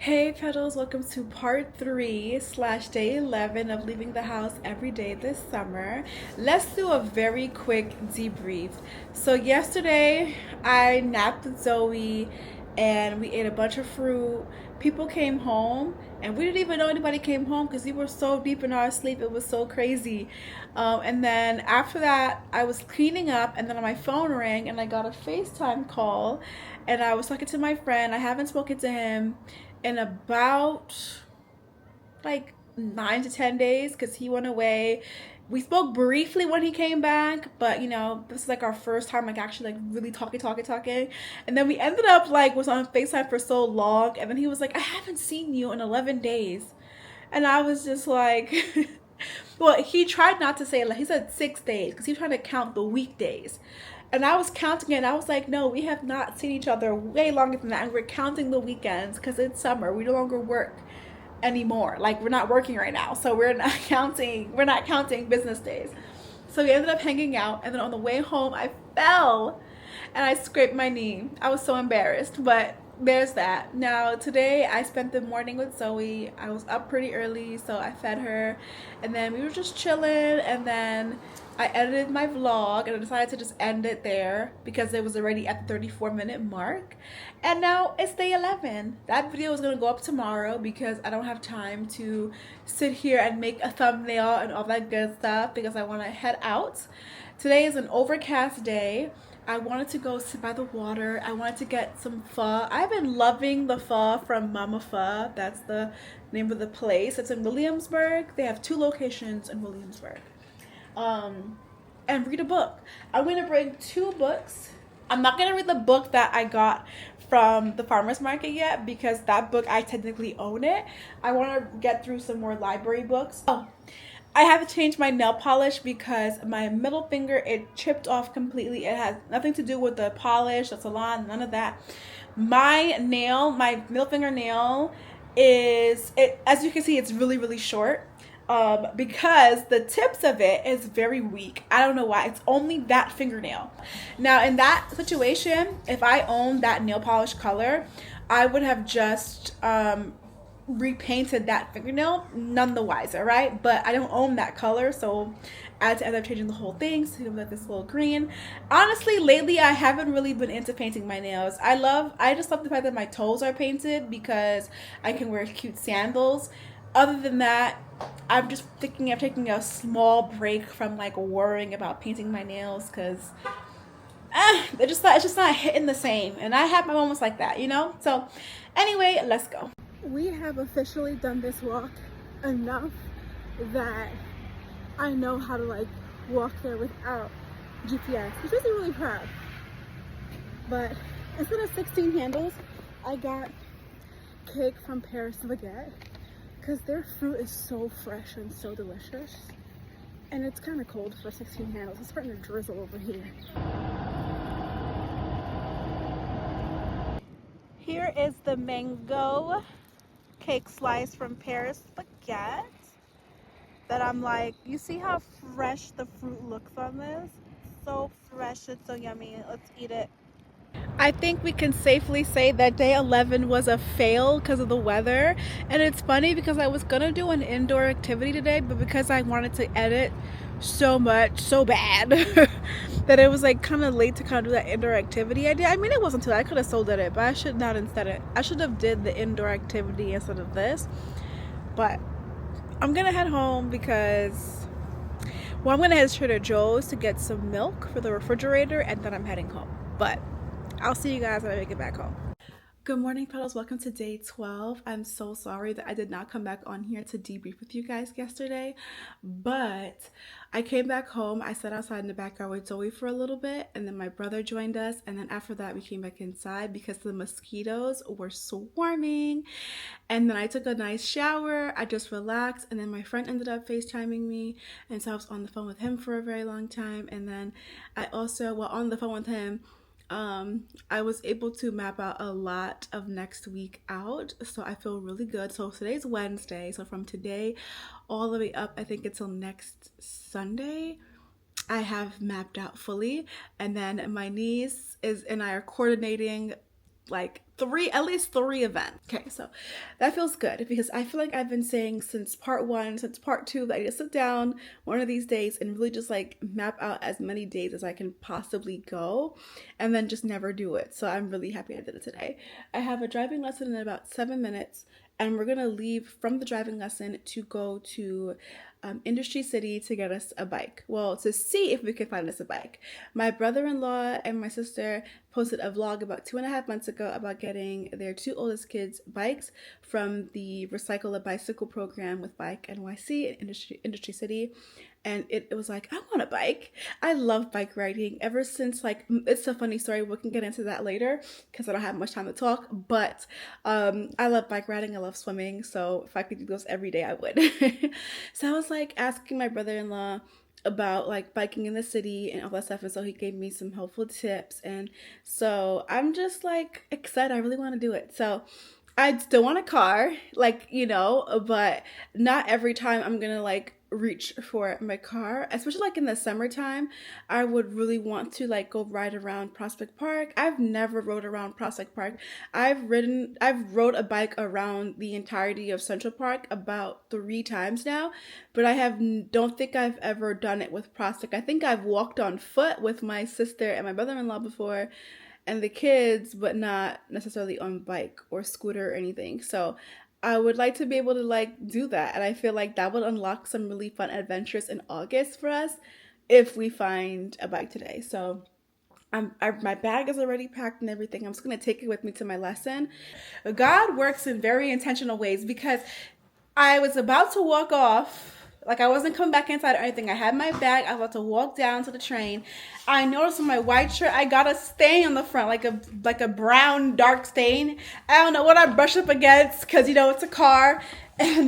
Hey Petals, welcome to part 3/day 11 of leaving the house every day this summer. Let's do a very quick debrief. So yesterday I napped with Zoe and we ate a bunch of fruit. People came home and we didn't even know anybody came home because we were so deep in our sleep. It was so crazy. And then after that I was cleaning up and then my phone rang and I got a FaceTime call and I was talking to my friend. I haven't spoken to him in about like 9 to 10 days because he went away. We spoke briefly when he came back, but this is like our first time like actually like really talking. And then we ended up like was on FaceTime for so long, and then he was like, I haven't seen you in 11 days. And I was just like, well, he tried not to say it. Like he said 6 days because he was trying to count the weekdays. And I was counting it. And I was like, no, we have not seen each other way longer than that. And we're counting the weekends because it's summer. We no longer work anymore. Like we're not working right now. So we're not counting. We're not counting business days. So we ended up hanging out. And then on the way home, I fell and I scraped my knee. I was so embarrassed, but there's that. Now, today I spent the morning with Zoe. I was up pretty early, so I fed her, and then we were just chilling, and then I edited my vlog, and I decided to just end it there because it was already at the 34-minute mark. And now it's day 11. That video is going to go up tomorrow because I don't have time to sit here and make a thumbnail and all that good stuff because I want to head out. Today is an overcast day. I wanted to go sit by the water. I wanted to get some pho. I've been loving the pho from MoMA Pho. That's the name of the place. It's in Williamsburg. They have two locations in Williamsburg. And read a book. I'm going to bring two books. I'm not going to read the book that I got from the farmer's market yet because that book I technically own it. I want to get through some more library books. Oh, I have to change my nail polish because my middle finger, it chipped off completely. It has nothing to do with the polish, the salon, none of that. My middle fingernail as you can see, it's really, really short. Because the tips of it is very weak. I don't know why. It's only that fingernail. Now, in that situation, if I owned that nail polish color, I would have just repainted that fingernail, none the wiser, right? But I don't own that color, so I had to end up changing the whole thing so it was like this little green. Honestly, lately I haven't really been into painting my nails. I just love the fact that my toes are painted because I can wear cute sandals. Other than that, I'm just thinking of taking a small break from like worrying about painting my nails because it's just not hitting the same. And I have my moments like that, So anyway, let's go. We have officially done this walk enough that I know how to like walk there without GPS, which makes me really proud. But instead of 16 handles, I got cake from Paris Baguette because their fruit is so fresh and so delicious. And it's kind of cold for 16 handles. It's starting to drizzle over here. Here is the mango cake slice from Paris Baguette that I'm like, you see how fresh the fruit looks on this? So fresh, it's so yummy. Let's eat it. I think we can safely say that day 11 was a fail because of the weather. And it's funny because I was going to do an indoor activity today, but because I wanted to edit so much, so bad, that it was like kind of late to kind of do that indoor activity I did. I mean, it wasn't too late. I could have still did it, but I should not instead it. I should have did the indoor activity instead of this. But I'm going to head home because, well, I'm going to head to Trader Joe's to get some milk for the refrigerator, and then I'm heading home. But I'll see you guys when I make it back home. Good morning, Petals. Welcome to day 12. I'm so sorry that I did not come back on here to debrief with you guys yesterday, but I came back home. I sat outside in the backyard with Zoe for a little bit, and then my brother joined us, and then after that we came back inside because the mosquitoes were swarming. And then I took a nice shower. I just relaxed, and then my friend ended up FaceTiming me, and so I was on the phone with him for a very long time. And then I also, while on the phone with him, I was able to map out a lot of next week out, so I feel really good. So today's Wednesday, so from today all the way up, I think until next Sunday, I have mapped out fully. And then my niece and I are coordinating like at least three events. Okay, so that feels good because I feel like I've been saying since part one, since part two, that I just sit down one of these days and really just like map out as many days as I can possibly go and then just never do it. So I'm really happy I did it today. I have a driving lesson in about 7 minutes, and we're gonna leave from the driving lesson to go to Industry City to get us a bike. Well, to see if we could find us a bike. My brother-in-law and my sister posted a vlog about 2.5 months ago about getting their two oldest kids bikes from the Recycle a Bicycle program with Bike NYC in Industry City. And it was like, I want a bike. I love bike riding ever since, like, it's a funny story. We can get into that later because I don't have much time to talk. But I love bike riding. I love swimming. So if I could do those every day, I would. So I was like asking my brother-in-law about like biking in the city and all that stuff, and so he gave me some helpful tips, and so I'm just like excited. I really want to do it. So I still want a car, like, but not every time I'm gonna like reach for my car, especially like in the summertime. I would really want to like go ride around Prospect Park. I've never rode around Prospect Park. I've rode a bike around the entirety of Central Park about 3 times now, but don't think I've ever done it with Prospect. I think I've walked on foot with my sister and my brother-in-law before, and the kids, but not necessarily on bike or scooter or anything. So I would like to be able to like do that, and I feel like that would unlock some really fun adventures in August for us if we find a bike today. So my bag is already packed and everything. I'm just gonna take it with me to my lesson. God works in very intentional ways, because I was about to walk off. Like, I wasn't coming back inside or anything. I had my bag. I was about to walk down to the train. I noticed on my white shirt, I got a stain on the front, like a brown dark stain. I don't know what I brushed up against, because it's a car. And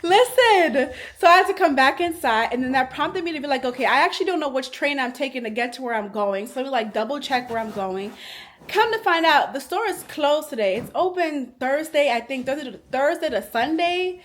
listen, so I had to come back inside, and then that prompted me to be like, okay, I actually don't know which train I'm taking to get to where I'm going. So let me like double check where I'm going. Come to find out, the store is closed today. It's open Thursday, I think Thursday to Sunday.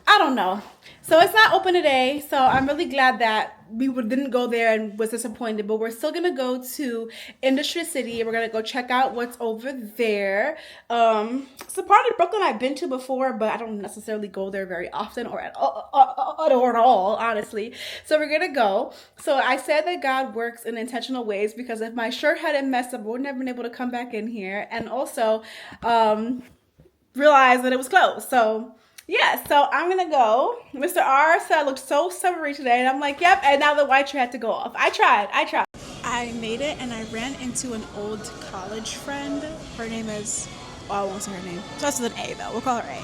I don't know. So it's not open today. So I'm really glad that we didn't go there and was disappointed. But we're still going to go to Industry City. We're going to go check out what's over there. It's a part of Brooklyn I've been to before, but I don't necessarily go there very often or at all, honestly. So we're going to go. So I said that God works in intentional ways, because if my shirt hadn't messed up, I would never been able to come back in here. And also realize that it was closed. So yeah, so I'm gonna go. Mr. R said I looked so summery today, and I'm like, yep, and now the white shirt had to go off. I tried. I made it, and I ran into an old college friend. Her name is, I won't say her name. Starts with an A, though. We'll call her A.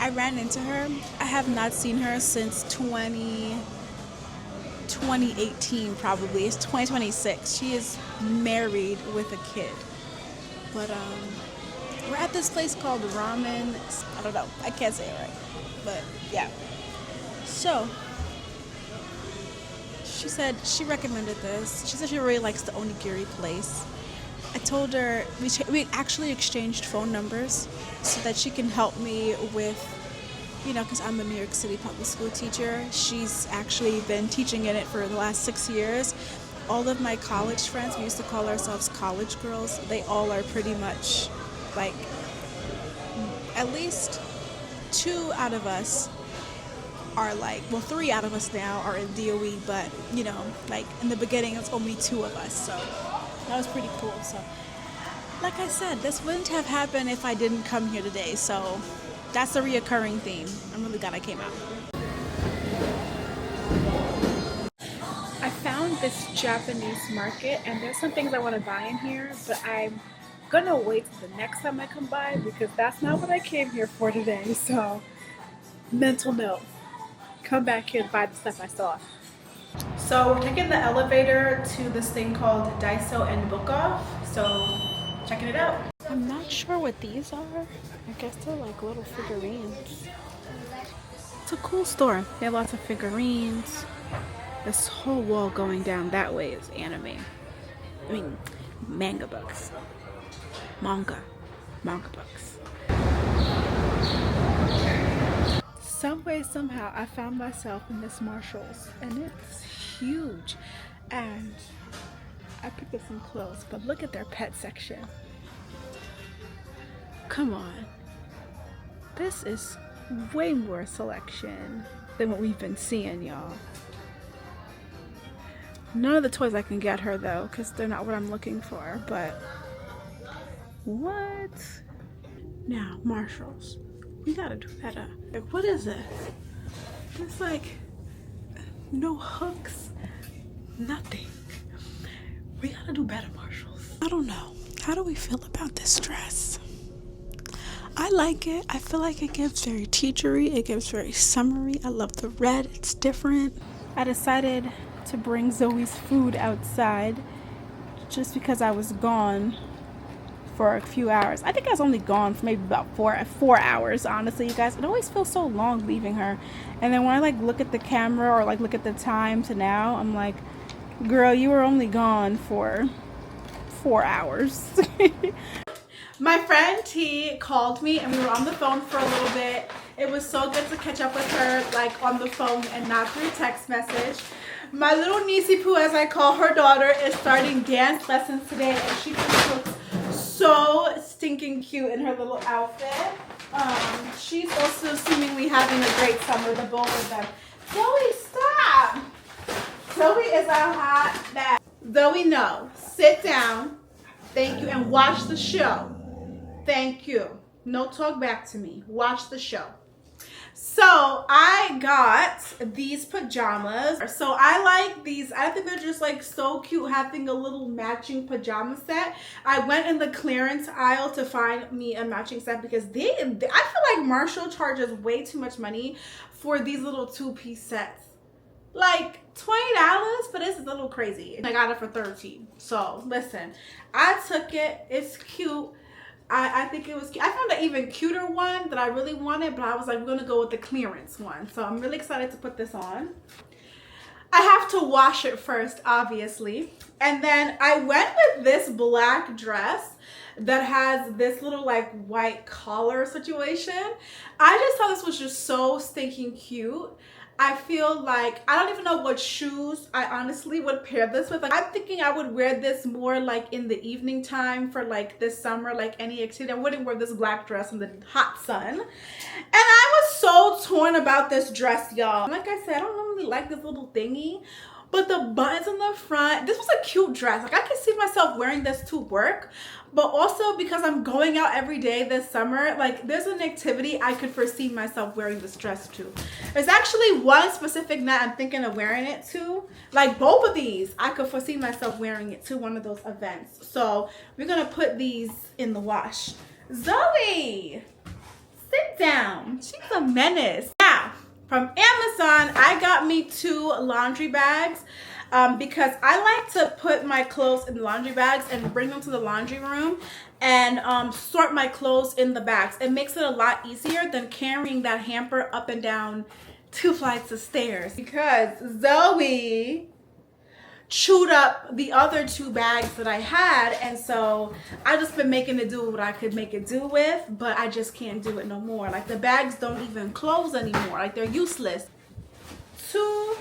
I ran into her. I have not seen her since 2018, probably. It's 2026. She is married with a kid. But, we're at this place called Ramen. I don't know. I can't say it right. But, yeah. So, she said she recommended this. She said she really likes the onigiri place. I told her, we actually exchanged phone numbers so that she can help me with, because I'm a New York City public school teacher. She's actually been teaching in it for the last 6 years. All of my college friends, we used to call ourselves college girls, they all are pretty much like, at least 2 out of us are like, well, 3 out of us now are in DOE, but like in the beginning it's only 2 of us, so that was pretty cool. So like I said, this wouldn't have happened if I didn't come here today, so that's a reoccurring theme. I'm really glad I came out. I found this Japanese market, and there's some things I want to buy in here, but I'm gonna wait till the next time I come by, because that's not what I came here for today. So mental note, come back here and buy the stuff I saw. So we're taking the elevator to this thing called Daiso and Book Off, so checking it out. I'm not sure what these are. I guess they're like little figurines. It's a cool store. They have lots of figurines. This whole wall going down that way is anime. I mean, manga books. Manga books. Some way, somehow, I found myself in this Marshall's, and it's huge. And I picked up some clothes, but look at their pet section. come on. This is way more selection than what we've been seeing, y'all. None of the toys I can get her though, because they're not what I'm looking for, but what? Now, Marshalls, we gotta do better. Like, what is it? There's like no hooks, nothing. We gotta do better, Marshalls. I don't know. How do we feel about this dress? I like it. I feel like it gives very teachery. It gives very summery. I love the red. It's different. I decided to bring Zoe's food outside just because I was gone for a few hours. I think I was only gone for maybe about four hours, honestly, you guys. It always feels so long leaving her. And then when I like look at the camera or like look at the time to now, I'm like, girl, you were only gone for 4 hours. My friend T called me and we were on the phone for a little bit. It was so good to catch up with her like on the phone and not through text message. My little niecey poo, as I call her daughter, is starting dance lessons today and she just looks so stinking cute in her little outfit. She's also seemingly having a great summer, the both of them. Zoe, stop! Zoe is a hot mess. Zoe, no. Sit down. Thank you. And watch the show. Thank you. No talk back to me. Watch the show. So I got these pajamas. So I like these. I think they're just like so cute having a little matching pajama set. I went in the clearance aisle to find me a matching set because I feel like Marshall charges way too much money for these little two-piece sets. Like $20, but it's a little crazy. I got it for $13. So listen, I took it. It's cute. I think it was cute. I found an even cuter one that I really wanted, but I was like, I'm gonna go with the clearance one. So I'm really excited to put this on. I have to wash it first, obviously. And then I went with this black dress that has this little like white collar situation. I just thought this was just so stinking cute. I feel like, I don't even know what shoes I honestly would pair this with. Like, I'm thinking I would wear this more like in the evening time for like this summer, like any activity. I wouldn't wear this black dress in the hot sun. And I was so torn about this dress, y'all. Like I said, I don't really like this little thingy, but the buttons in the front, this was a cute dress. Like I could see myself wearing this to work, but also because I'm going out every day this summer, like there's an activity I could foresee myself wearing this dress to. There's actually one specific night I'm thinking of wearing it to. Like both of these, I could foresee myself wearing it to one of those events. So we're gonna put these in the wash. Zoe, sit down. She's a menace. Now, from Amazon, I got me 2 laundry bags. Because I like to put my clothes in the laundry bags and bring them to the laundry room and sort my clothes in the bags. It makes it a lot easier than carrying that hamper up and down 2 flights of stairs. Because Zoe chewed up the other 2 bags that I had, and so I just been making it do what I could make it do with, but I just can't do it no more. Like the bags don't even close anymore. Like they're useless. 2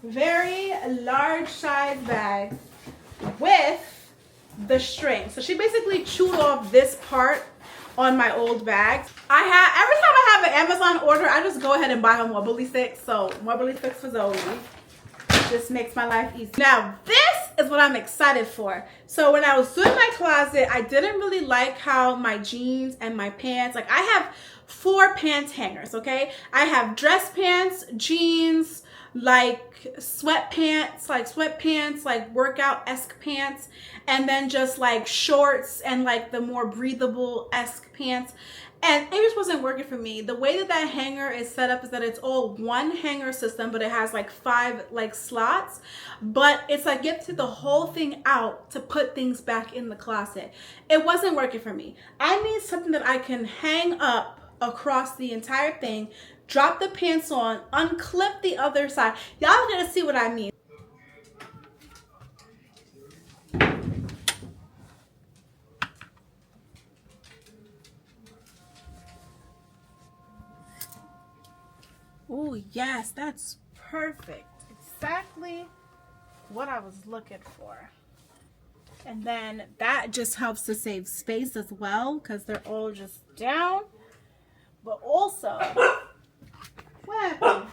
very large size bags with the string. So she basically chewed off this part on my old bags. Every time I have an Amazon order, I just go ahead and buy her more bully sticks. So more bully sticks for Zoe. Just makes my life easy. Now this is what I'm excited for. So when I was doing my closet, I didn't really like how my jeans and my pants, like I have 4 pants hangers, okay? I have dress pants, jeans, like sweatpants, like workout-esque pants, and then just like shorts and like the more breathable-esque pants. And it just wasn't working for me. The way that that hanger is set up is that it's all one hanger system, but it has like 5 like slots. But it's like you have to take the whole thing out to put things back in the closet. It wasn't working for me. I need something that I can hang up across the entire thing, drop the pants on, unclip the other side. Y'all are gonna see what I mean. Oh yes, that's perfect. Exactly what I was looking for. And then that just helps to save space as well because they're all just down. But also, what happened?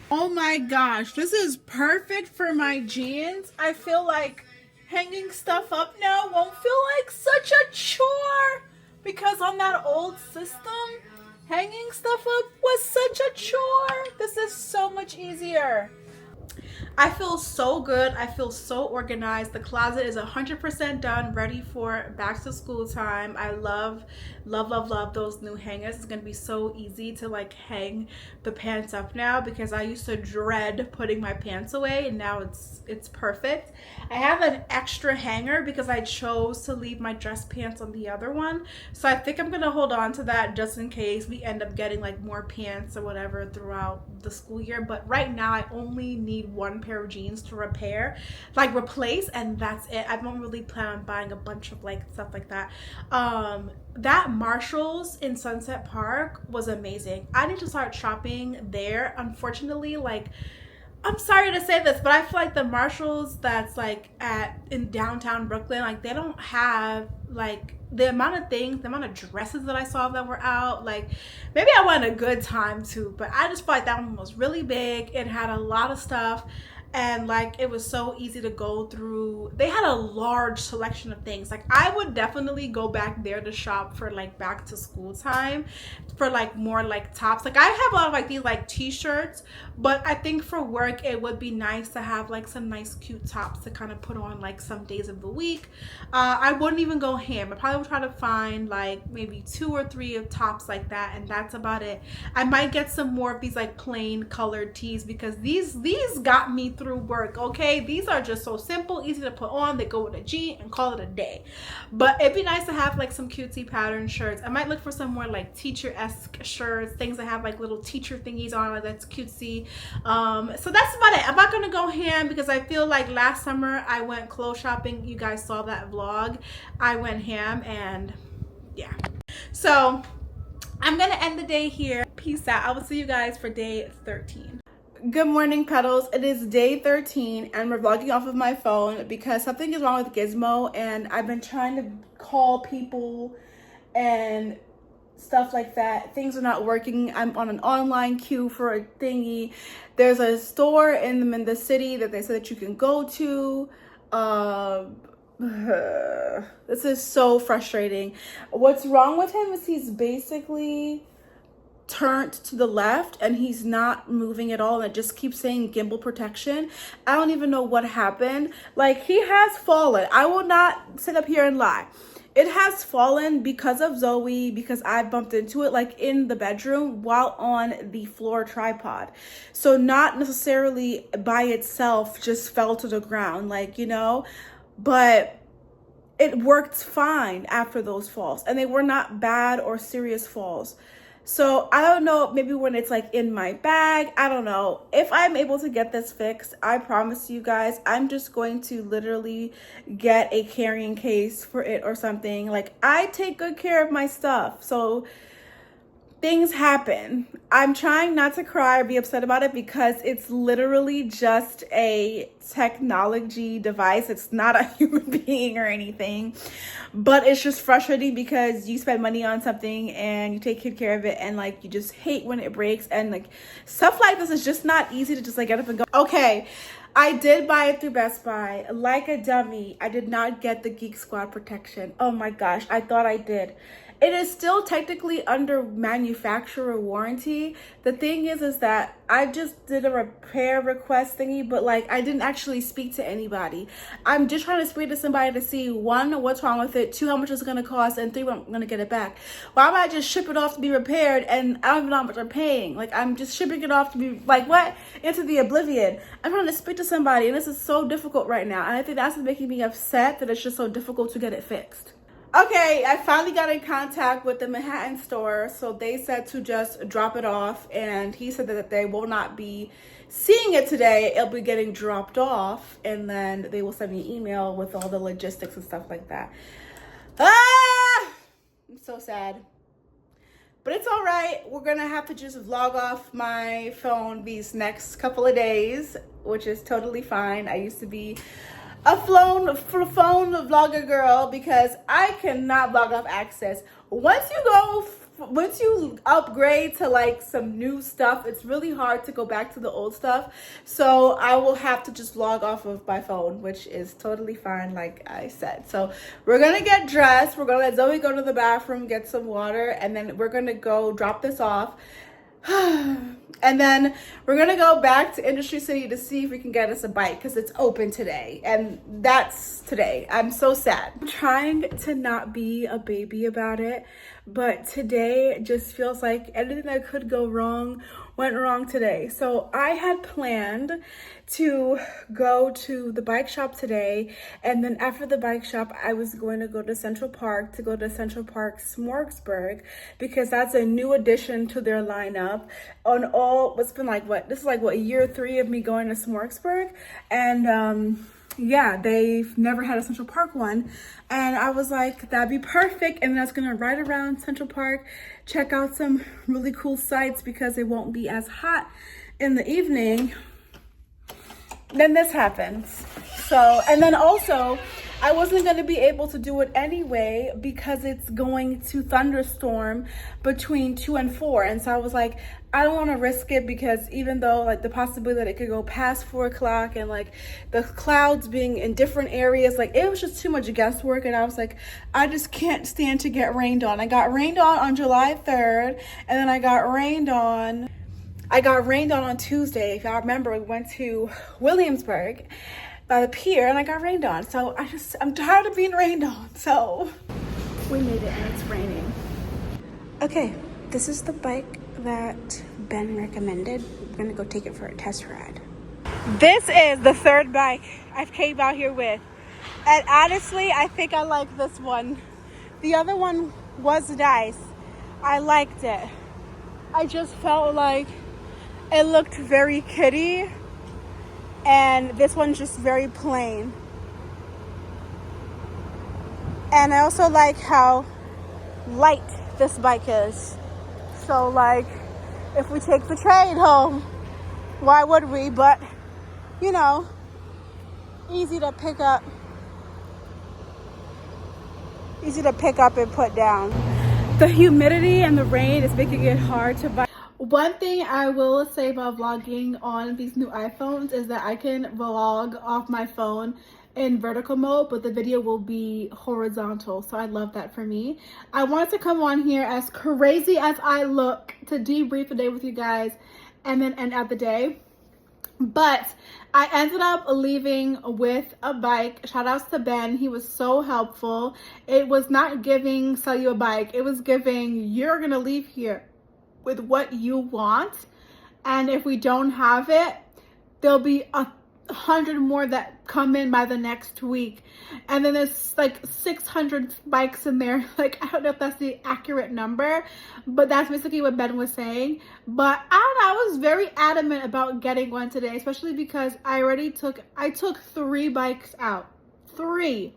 Oh my gosh, this is perfect for my jeans. I feel like hanging stuff up now won't feel like such a chore because on that old system, hanging stuff up was such a chore. This is so much easier. I feel so good. I feel so organized. The closet is 100% done, ready for back to school time. I love those new hangers. It's gonna be so easy to like hang the pants up now because I used to dread putting my pants away, and now it's perfect. I have an extra hanger because I chose to leave my dress pants on the other one, so I think I'm gonna hold on to that just in case we end up getting like more pants or whatever throughout the school year. But right now I only need one pair of jeans to replace, and that's it. I don't really plan on buying a bunch of like stuff like that. That Marshall's in Sunset Park was amazing. I need to start shopping there. Unfortunately, like, I'm sorry to say this, but I feel like the Marshalls that's like in downtown Brooklyn, like they don't have like the amount of dresses that I saw that were out. Like maybe I went a good time too, but I just felt like that one was really big. It had a lot of stuff. And like it was so easy to go through. They had a large selection of things. Like I would definitely go back there to shop for like back to school time for like more like tops. Like I have a lot of like these like t-shirts, but I think for work it would be nice to have like some nice cute tops to kind of put on like some days of the week. I wouldn't even go ham. I probably would try to find like maybe 2 or 3 of tops like that, and that's about it. I might get some more of these like plain colored tees because these got me through work. Okay, these are just so simple, easy to put on. They go with a jean and call it a day. But it'd be nice to have like some cutesy pattern shirts. I might look for some more like teacher-esque shirts, things that have like little teacher thingies on, like that's cutesy. So that's about it. I'm not gonna go ham because I feel like last summer I went clothes shopping. You guys saw that vlog. I went ham, and yeah. So I'm gonna end the day here. Peace out. I will see you guys for day 13. Good morning, Petals. It is day 13 and we're vlogging off of my phone because something is wrong with Gizmo, and I've been trying to call people and stuff like that. Things are not working. I'm on an online queue for a thingy. There's a store in the city that they said that you can go to. This is so frustrating. What's wrong with him is he's basically turned to the left and he's not moving at all, and it just keeps saying gimbal protection. I don't even know what happened. Like, he has fallen. I will not sit up here and lie. It has fallen because of Zoe, because I bumped into it like in the bedroom while on the floor tripod. So not necessarily by itself just fell to the ground, like, you know, but it worked fine after those falls, and they were not bad or serious falls. So I don't know, maybe when it's like in my bag, I don't know. If I'm able to get this fixed, I promise you guys, I'm just going to literally get a carrying case for it or something. Like, I take good care of my stuff, so things happen. I'm trying not to cry or be upset about it because it's literally just a technology device. It's not a human being or anything, but it's just frustrating because you spend money on something and you take good care of it, and like you just hate when it breaks, and like stuff like this is just not easy to just like get up and go. Okay, I did buy it through Best Buy. Like a dummy, I did not get the Geek Squad protection. Oh my gosh, I thought I did. It is still technically under manufacturer warranty. The thing is that I just did a repair request thingy, but like I didn't actually speak to anybody. I'm just trying to speak to somebody to see, 1, what's wrong with it, 2, how much it's gonna cost, and 3, when I'm gonna get it back. Why would I just ship it off to be repaired and I don't even know how much I'm paying? Like, I'm just shipping it off to be like, what? Into the oblivion. I'm trying to speak to somebody, and this is so difficult right now. And I think that's what's making me upset, that it's just so difficult to get it fixed. Okay, I finally got in contact with the Manhattan store, so they said to just drop it off, and he said that they will not be seeing it today. It'll be getting dropped off, and then they will send me an email with all the logistics and stuff like that. Ah! I'm so sad. But it's all right. We're going to have to just vlog off my phone these next couple of days, which is totally fine. I used to be phone vlogger girl because I cannot vlog off access. Once you upgrade to like some new stuff, it's really hard to go back to the old stuff. So I will have to just log off of my phone, which is totally fine, like I said. So we're gonna get dressed. We're gonna let Zoe go to the bathroom, get some water, and then we're gonna go drop this off. And then we're gonna go back to Industry City to see if we can get us a bike because it's open today, and that's today. I'm so sad. I'm trying to not be a baby about it, but today just feels like anything that could go wrong went wrong today. So I had planned to go to the bike shop today, and then after the bike shop I was going to go to Central Park to go to Central Park Smorgasburg because that's a new addition to their lineup on all what's been like this is like year 3 of me going to Smorgasburg, and yeah, they've never had a Central Park one, and I was like, that'd be perfect. And then I was gonna ride around Central Park, check out some really cool sights because it won't be as hot in the evening. Then this happens. So, and then also I wasn't going to be able to do it anyway because it's going to thunderstorm between 2 and 4. And so I was like, I don't want to risk it because even though like the possibility that it could go past 4 o'clock and like the clouds being in different areas, like it was just too much guesswork. And I was like, I just can't stand to get rained on. I got rained on July 3rd, and then I got rained on Tuesday. If y'all remember, we went to Williamsburg by the pier and I got rained on. So I'm tired of being rained on. So we made it and it's raining. Okay, this is the bike that Ben recommended. We're gonna go take it for a test ride. This is the 3rd bike I've came out here with. And honestly, I think I like this one. The other one was nice. I liked it. I just felt like it looked very kiddie, and this one's just very plain. And I also like how light this bike is. So like, if we take the train home, why would we? But you know, easy to pick up and put down. The humidity and the rain is making it hard to bike. One thing I will say about vlogging on these new iPhones is that I can vlog off my phone in vertical mode, but the video will be horizontal. So I love that for me. I wanted to come on here as crazy as I look to debrief the day with you guys and then end out the day. But I ended up leaving with a bike. Shout outs to Ben. He was so helpful. It was not giving sell you a bike. It was giving you're going to leave here with what you want, and if we don't have it, there'll be 100 more that come in by the next week, and then there's like 600 bikes in there. Like, I don't know if that's the accurate number, but that's basically what Ben was saying. But I don't know, I was very adamant about getting one today, especially because I took 3 bikes out, 3.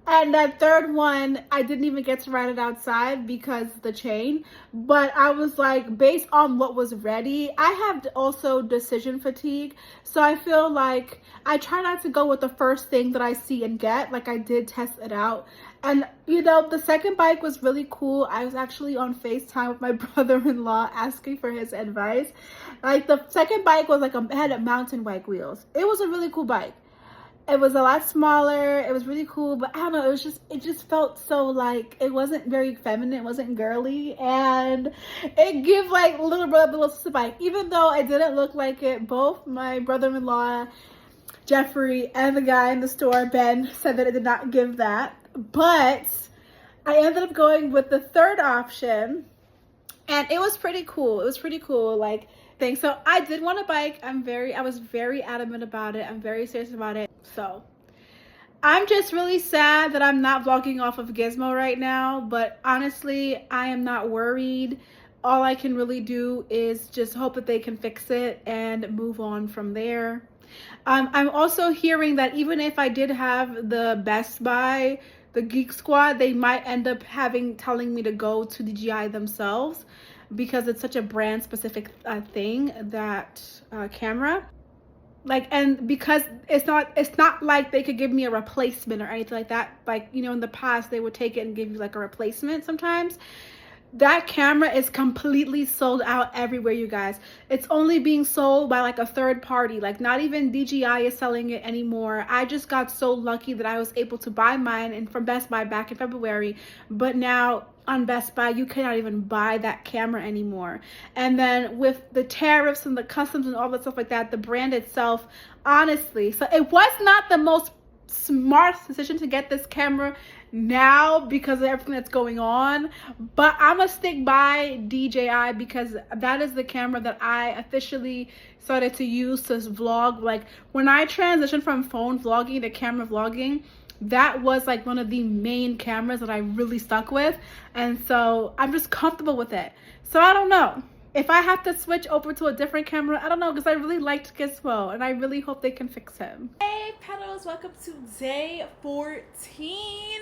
And that 3rd one, I didn't even get to ride it outside because of the chain. But I was like, based on what was ready, I have also decision fatigue. So I feel like I try not to go with the first thing that I see and get. Like, I did test it out. And, you know, the 2nd bike was really cool. I was actually on FaceTime with my brother-in-law asking for his advice. Like, the 2nd bike was like, it had mountain bike wheels. It was a really cool bike. It was a lot smaller. It was really cool, but I don't know. It just felt so like it wasn't very feminine. It wasn't girly, and it gave like little brother, little sister bike. Even though I didn't look like it, both my brother-in-law, Jeffrey, and the guy in the store, Ben, said that it did not give that. But I ended up going with the 3rd option, and it was pretty cool. It was pretty cool. Like, thing. So I did want a bike. I was very adamant about it. I'm very serious about it. So I'm just really sad that I'm not vlogging off of Gizmo right now, but honestly, I am not worried. All I can really do is just hope that they can fix it and move on from there. I'm also hearing that even if I did have the Best Buy, the Geek Squad, they might end up telling me to go to the GI themselves because it's such a brand specific thing, that camera. Like, and because it's not like they could give me a replacement or anything like that. Like, you know, in the past they would take it and give you like a replacement sometimes. That camera is completely sold out everywhere, you guys. It's only being sold by like a third party. Like, not even DJI is selling it anymore. I just got so lucky that I was able to buy mine and from Best Buy back in February. But now on Best Buy, you cannot even buy that camera anymore. And then with the tariffs and the customs and all that stuff like that, the brand itself, honestly, so it was not the most smart decision to get this camera now because of everything that's going on, but I'm gonna stick by DJI because that is the camera that I officially started to use to vlog. Like, when I transitioned from phone vlogging to camera vlogging, that was like one of the main cameras that I really stuck with, and so I'm just comfortable with it. So I don't know if I have to switch over to a different camera. I don't know, because I really liked Gizmo and I really hope they can fix him. Hey pedals, welcome to day 14.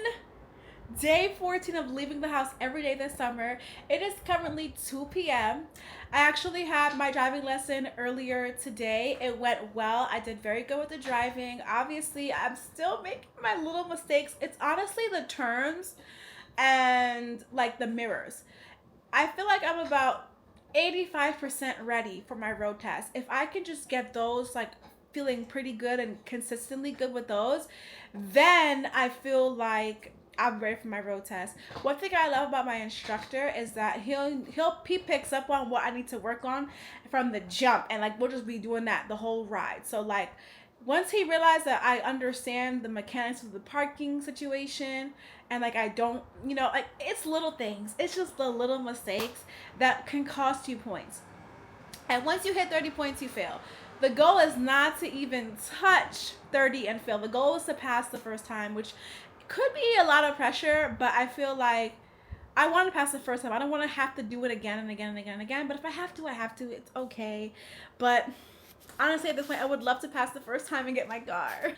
Day 14 of leaving the house every day this summer. It is currently 2 p.m. I actually had my driving lesson earlier today. It went well. I did very good with the driving. Obviously, I'm still making my little mistakes. It's honestly the turns and like the mirrors. I feel like I'm about 85% ready for my road test. If I can just get those like feeling pretty good and consistently good with those, then I feel like I'm ready for my road test. One thing I love about my instructor is that he picks up on what I need to work on from the jump, and like we'll just be doing that the whole ride. So like once he realized that I understand the mechanics of the parking situation, and like I don't, you know, like it's little things. It's just the little mistakes that can cost you points. And once you hit 30 points, you fail. The goal is not to even touch 30 and fail. The goal is to pass the first time, which could be a lot of pressure, but I feel like I want to pass the first time. I don't want to have to do it again and again and again and again. But if I have to, I have to. It's okay. But honestly, at this point, I would love to pass the first time and get my car.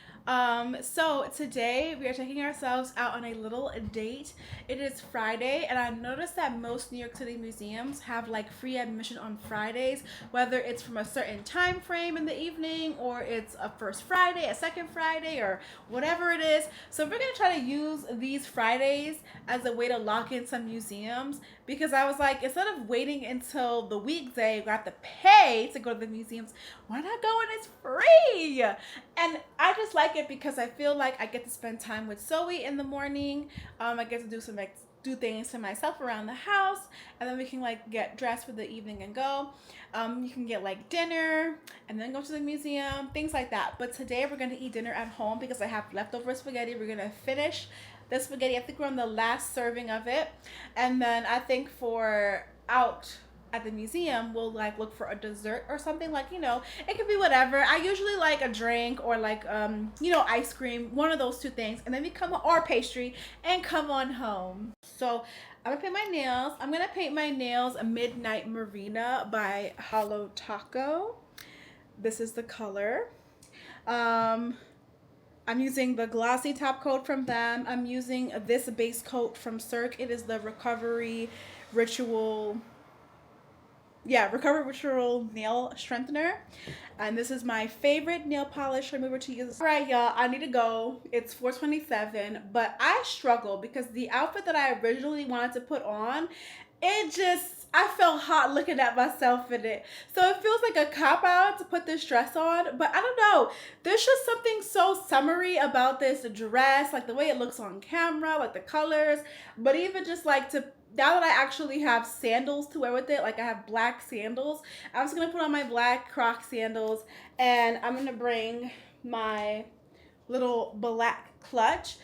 So today we are taking ourselves out on a little date. It is Friday, and I noticed that most New York City museums have like free admission on Fridays, whether it's from a certain time frame in the evening or it's a first Friday, a second Friday, or whatever it is. So we're gonna try to use these Fridays as a way to lock in some museums, because I was like, instead of waiting until the weekday, we have to pay to go to the museums, why not go when it's free? And I just like it because I feel like I get to spend time with Zoe in the morning. I get to do things to myself around the house, and then we can like get dressed for the evening and go. You can get like dinner and then go to the museum, things like that. But today we're going to eat dinner at home because I have leftover spaghetti. We're going to finish the spaghetti. I think we're on the last serving of it, and then I think for out at the museum we'll like look for a dessert or something, like, you know, it could be whatever. I usually like a drink or like you know, ice cream, one of those two things, and then we come, or pastry, and come on home. So I'm gonna paint my nails. I'm gonna paint my nails a Midnight Marina by Hollow Taco. This is the color. I'm using the glossy top coat from them. I'm using this base coat from Cirque. It is the Recovery Ritual nail strengthener, and this is my favorite nail polish remover to use. All right, y'all, I need to go. It's 4:27, but I struggle because the outfit that I originally wanted to put on, I felt hot looking at myself in it. So it feels like a cop-out to put this dress on, but I don't know. There's just something so summery about this dress, like the way it looks on camera, like the colors, but even just like now that I actually have sandals to wear with it, like I have black sandals, I'm just gonna put on my black Croc sandals, and I'm gonna bring my little black clutch.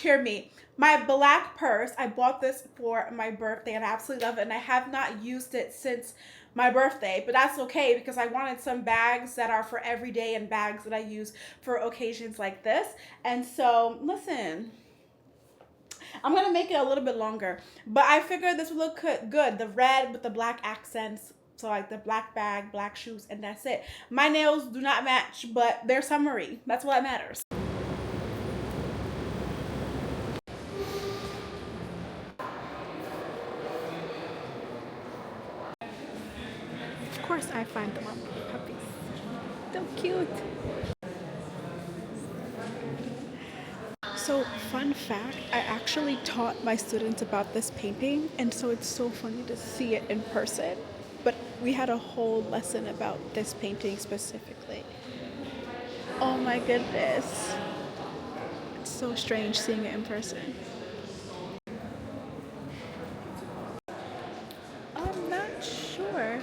Hear me. My black purse, I bought this for my birthday and I absolutely love it, and I have not used it since my birthday, but that's okay because I wanted some bags that are for every day and bags that I use for occasions like this. And so, listen, I'm gonna make it a little bit longer, but I figured this would look good. The red with the black accents. So like the black bag, black shoes, and that's it. My nails do not match, but they're summery. That's what matters. Of course I find them on puppies. so cute. So, fun fact, I actually taught my students about this painting, and so it's so funny to see it in person. But we had a whole lesson about this painting specifically. Oh my goodness. It's so strange seeing it in person. I'm not sure.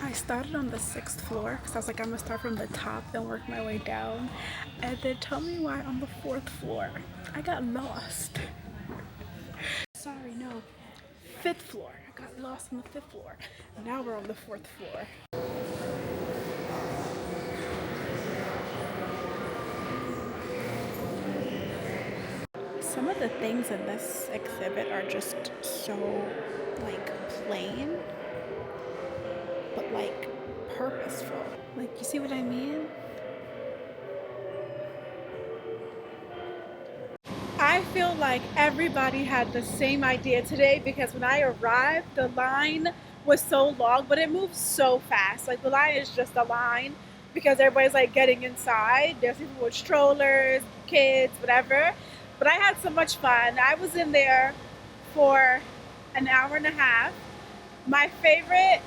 I started on the 6th floor because I was like, I'm gonna start from the top and work my way down. And then tell me why on the 4th floor I got lost. Sorry, no. 5th floor. I got lost on the 5th floor. Now we're on the 4th floor. Some of the things in this exhibit are just so like plain, but like purposeful. Like, you see what I mean? I feel like everybody had the same idea today because when I arrived, the line was so long, but it moves so fast. Like, the line is just a line because everybody's like getting inside. There's people with strollers, kids, whatever. But I had so much fun. I was in there for an hour and a half. My favorite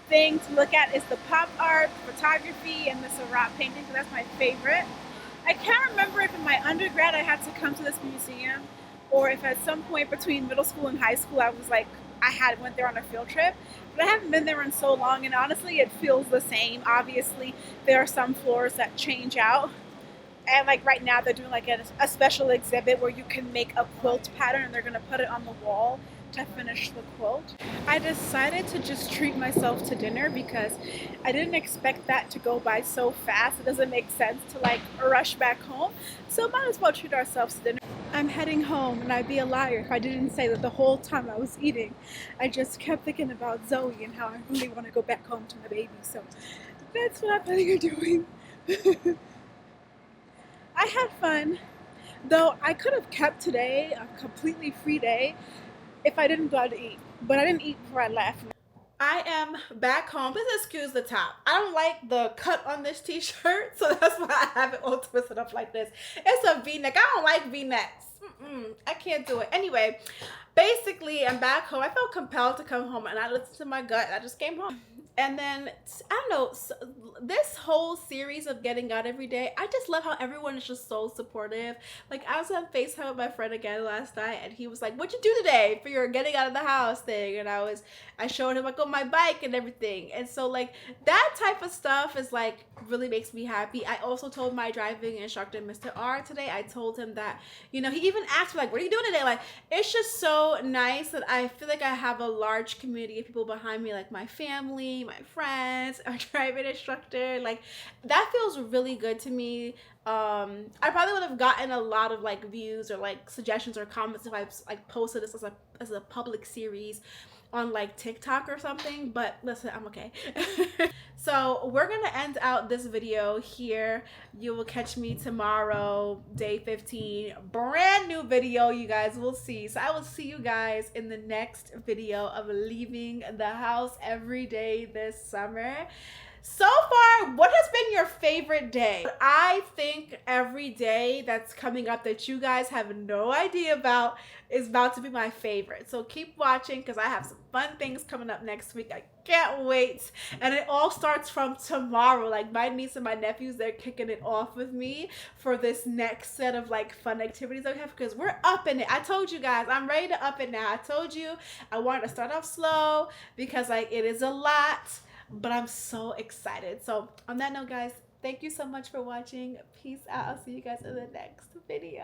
thing to look at is the pop art, photography, and the Seurat painting, because that's my favorite. I can't remember if in my undergrad I had to come to this museum or if at some point between middle school and high school I was like, went there on a field trip, but I haven't been there in so long, and honestly it feels the same. Obviously there are some floors that change out, and like right now they're doing like a special exhibit where you can make a quilt pattern and they're gonna put it on the wall to finish the quilt. I decided to just treat myself to dinner because I didn't expect that to go by so fast. It doesn't make sense to like rush back home, so might as well treat ourselves to dinner. I'm heading home, and I'd be a liar if I didn't say that the whole time I was eating I just kept thinking about Zoe and how I really want to go back home to my baby. So that's what I'm planning on doing. I had fun, though I could have kept today a completely free day if I didn't go out to eat, but I didn't eat before I left. I am back home. Please excuse the top. I don't like the cut on this t-shirt, so that's why I have it all twisted up like this. It's a v-neck. I don't like v-necks. I can't do it. Anyway, basically, I'm back home. I felt compelled to come home, and I listened to my gut. I just came home. And then, I don't know, so this whole series of getting out every day, I just love how everyone is just so supportive. Like, I was on FaceTime with my friend again last night, and he was like, what'd you do today for your getting out of the house thing? And I showed him like on my bike and everything. And so like that type of stuff is like really makes me happy. I also told my driving instructor, Mr. R, today, I told him that, you know, he even asked me like, what are you doing today? Like, it's just so nice that I feel like I have a large community of people behind me, like my family, my friends, our driving instructor. Like, that feels really good to me. I probably would have gotten a lot of like views or like suggestions or comments if I like posted this as a public series on like TikTok or something, but listen, I'm okay. So we're gonna end out this video here. You will catch me tomorrow, day 15, brand new video. You guys will see. So I will see you guys in the next video of leaving the house every day this summer. So far, what has been your favorite day? I think every day that's coming up that you guys have no idea about is about to be my favorite. So keep watching because I have some fun things coming up next week. I can't wait. And it all starts from tomorrow. Like, my niece and my nephews, they're kicking it off with me for this next set of like fun activities that we have because we're up in it. I told you guys, I'm ready to up it now. I told you I wanted to start off slow because like it is a lot, but I'm so excited. So on that note, guys, thank you so much for watching. Peace out. I'll see you guys in the next video.